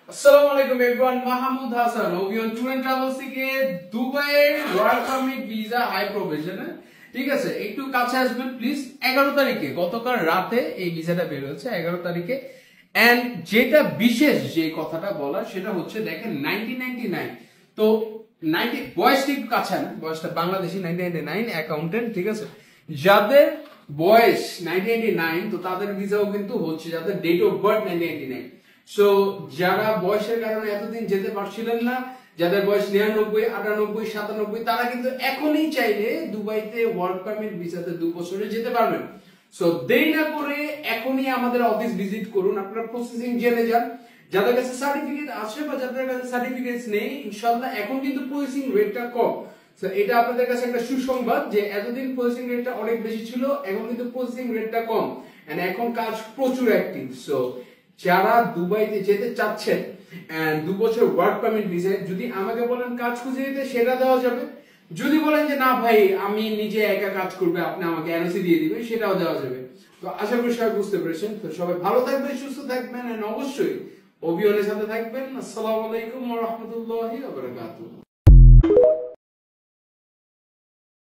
আসসালামু আলাইকুম everyone, Mahmud Hasan Ovion tour and travels থেকে দুবাইয়ের ওয়ার্ক পারমিট ভিসা হাই প্রভিশনে। ঠিক আছে, একটু কাছে আসবেন প্লিজ। 11 তারিখে গতকাল রাতে এই ভিসাটা বের হয়েছে 11 তারিখে। এন্ড যেটা বিশেষ যে কথাটা বলা সেটা হচ্ছে দেখেন 1999 তো 90 বয়সটা একটু কাছে না, বয়সটা বাংলাদেশি 1999 অ্যাকাউন্টেন্ট। ঠিক আছে, যাদের বয়স 1999 তো তাদের ভিসাও কিন্তু হচ্ছে যাদের ডেট অফ বার্থ 1999। সো যারা বয়সের কারণে এতদিন যেতে পারছিলেন না, যাদের বয়স 99, 98, 97 তারা কিন্তু এখনই চাইলে দুবাইতে ওয়ার্ক পারমিট ভিসাতে 2 বছরে যেতে পারবেন। সো দেরি না করে এখনই আমাদের অফিস ভিজিট করুন, আপনারা প্রসেসিং জেনে যান। যাদের কাছে সার্টিফিকেট আছে বা যাদের কাছে সার্টিফিকেট নেই, ইনশাআল্লাহ এখন কিন্তু প্রসেসিং রেটটা কম। সো এটা আপনাদের কাছে একটা সুসংবাদ যে এতদিন প্রসেসিং রেটটা অনেক বেশি ছিল, এখন কিন্তু প্রসেসিং রেটটা কম এন্ড এখন কাজ প্রচুর অ্যাক্টিভ। সো যারা দুবাইতে যেতে চাচ্ছেন 2 বছর ওয়ার্ক পারমিট ভিসা, যদি আমাকে বলেন কাজ খুঁজে দিতে সেটা দেওয়া যাবে। যদি বলেন যে না ভাই আমি নিজে একা কাজ করবে, আপনি আমাকে এনওসি দিয়ে দিবেন, সেটাও দেওয়া যাবে। তো আশা করি সবাই বুঝতে পেরেছেন। তো সবাই ভালো থাকবেন, সুস্থ থাকবেন এন্ড অবশ্যই অভিযানের সাথে থাকবেন। আসসালামু আলাইকুম ওয়া রাহমাতুল্লাহি ওয়া বারাকাতুহু।